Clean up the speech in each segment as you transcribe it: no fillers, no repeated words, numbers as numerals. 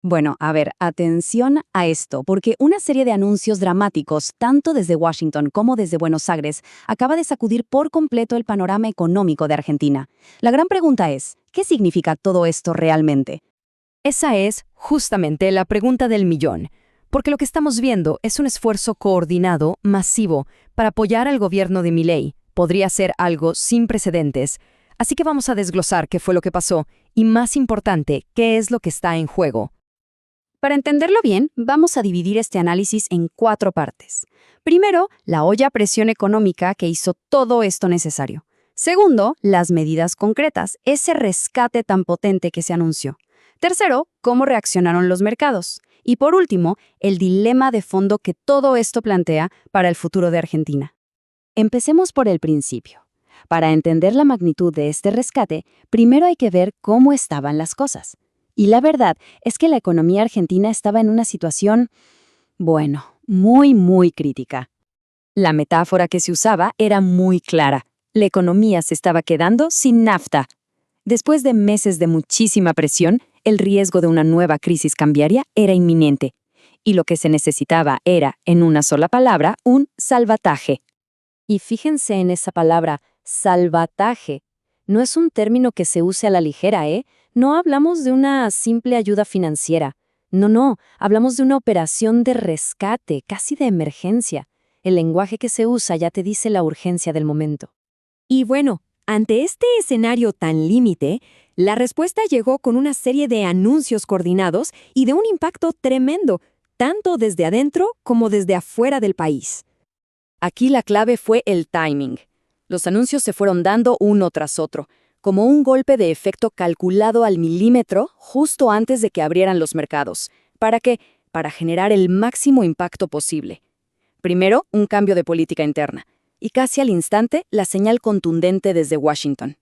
Bueno, a ver, atención a esto, porque una serie de anuncios dramáticos, tanto desde Washington como desde Buenos Aires, acaba de sacudir por completo el panorama económico de Argentina. La gran pregunta es, ¿qué significa todo esto realmente? Esa es justamente la pregunta del millón, porque lo que estamos viendo es un esfuerzo coordinado, masivo, para apoyar al gobierno de Milei. Podría ser algo sin precedentes. Así que vamos a desglosar qué fue lo que pasó y, más importante, qué es lo que está en juego. Para entenderlo bien, vamos a dividir este análisis en 4 partes. Primero, la olla a presión económica que hizo todo esto necesario. Segundo, las medidas concretas, ese rescate tan potente que se anunció. Tercero, cómo reaccionaron los mercados. Y por último, el dilema de fondo que todo esto plantea para el futuro de Argentina. Empecemos por el principio. Para entender la magnitud de este rescate, primero hay que ver cómo estaban las cosas. Y la verdad es que la economía argentina estaba en una situación, bueno, muy crítica. La metáfora que se usaba era muy clara. La economía se estaba quedando sin nafta. Después de meses de muchísima presión, el riesgo de una nueva crisis cambiaria era inminente. Y lo que se necesitaba era, en una sola palabra, un salvataje. Y fíjense en esa palabra, salvataje. No es un término que se use a la ligera, ¿eh? No hablamos de una simple ayuda financiera. No, hablamos de una operación de rescate, casi de emergencia. El lenguaje que se usa ya te dice la urgencia del momento. Y bueno, ante este escenario tan límite, la respuesta llegó con una serie de anuncios coordinados y de un impacto tremendo, tanto desde adentro como desde afuera del país. Aquí la clave fue el timing. Los anuncios se fueron dando uno tras otro, como un golpe de efecto calculado al milímetro justo antes de que abrieran los mercados. ¿Para qué? Para generar el máximo impacto posible. Primero, un cambio de política interna, y casi al instante, la señal contundente desde Washington.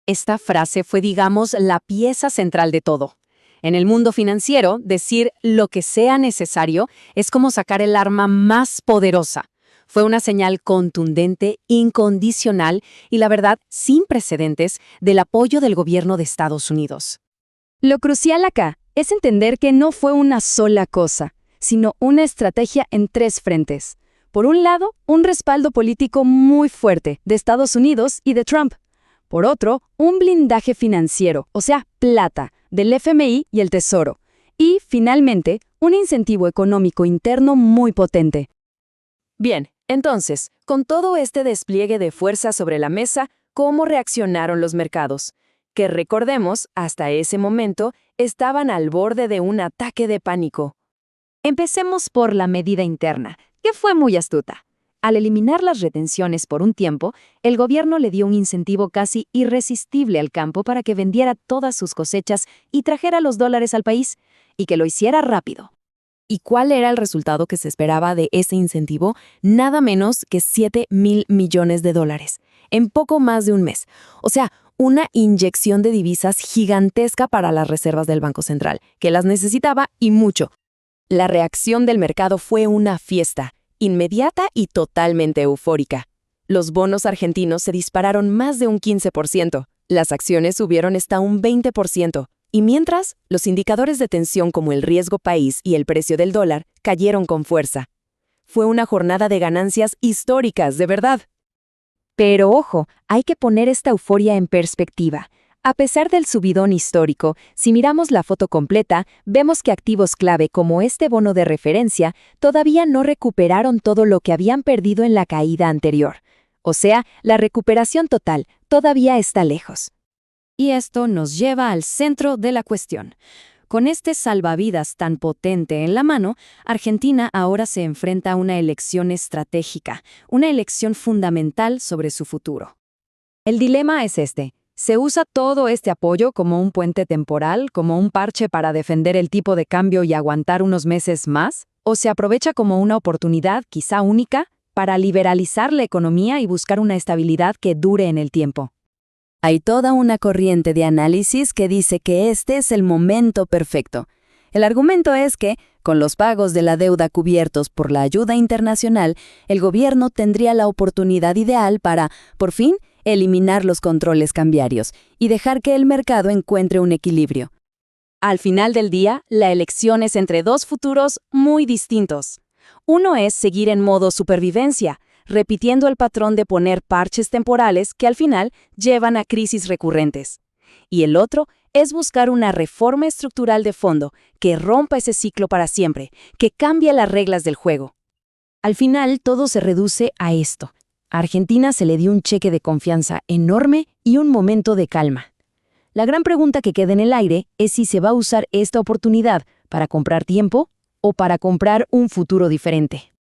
Esta frase fue, digamos, la pieza central de todo. En el mundo financiero, decir lo que sea necesario es como sacar el arma más poderosa. Fue una señal contundente, incondicional y, la verdad, sin precedentes del apoyo del gobierno de Estados Unidos. Lo crucial acá es entender que no fue una sola cosa, sino una estrategia en 3 frentes. Por un lado, un respaldo político muy fuerte de Estados Unidos y de Trump. Por otro, un blindaje financiero, o sea, plata, del FMI y el Tesoro. Y, finalmente, un incentivo económico interno muy potente. Bien, entonces, con todo este despliegue de fuerza sobre la mesa, ¿cómo reaccionaron los mercados? Que recordemos, hasta ese momento, estaban al borde de un ataque de pánico. Empecemos por la medida interna, que fue muy astuta. Al eliminar las retenciones por un tiempo, el gobierno le dio un incentivo casi irresistible al campo para que vendiera todas sus cosechas y trajera los dólares al país, y que lo hiciera rápido. ¿Y cuál era el resultado que se esperaba de ese incentivo? Nada menos que $7.000 millones, en poco más de un mes. O sea, una inyección de divisas gigantesca para las reservas del Banco Central, que las necesitaba y mucho. La reacción del mercado fue una fiesta, inmediata y totalmente eufórica. Los bonos argentinos se dispararon más de un 15%, las acciones subieron hasta un 20%, y mientras, los indicadores de tensión como el riesgo país y el precio del dólar cayeron con fuerza. Fue una jornada de ganancias históricas, de verdad. Pero ojo, hay que poner esta euforia en perspectiva. A pesar del subidón histórico, si miramos la foto completa, vemos que activos clave como este bono de referencia todavía no recuperaron todo lo que habían perdido en la caída anterior. O sea, la recuperación total todavía está lejos. Y esto nos lleva al centro de la cuestión. Con este salvavidas tan potente en la mano, Argentina ahora se enfrenta a una elección estratégica, una elección fundamental sobre su futuro. El dilema es este. ¿Se usa todo este apoyo como un puente temporal, como un parche para defender el tipo de cambio y aguantar unos meses más? ¿O se aprovecha como una oportunidad, quizá única, para liberalizar la economía y buscar una estabilidad que dure en el tiempo? Hay toda una corriente de análisis que dice que este es el momento perfecto. El argumento es que, con los pagos de la deuda cubiertos por la ayuda internacional, el gobierno tendría la oportunidad ideal para, por fin, eliminar los controles cambiarios y dejar que el mercado encuentre un equilibrio. Al final del día, la elección es entre dos futuros muy distintos. Uno es seguir en modo supervivencia, repitiendo el patrón de poner parches temporales que al final llevan a crisis recurrentes. Y el otro es buscar una reforma estructural de fondo que rompa ese ciclo para siempre, que cambie las reglas del juego. Al final, todo se reduce a esto. A Argentina se le dio un cheque de confianza enorme y un momento de calma. La gran pregunta que queda en el aire es si se va a usar esta oportunidad para comprar tiempo o para comprar un futuro diferente.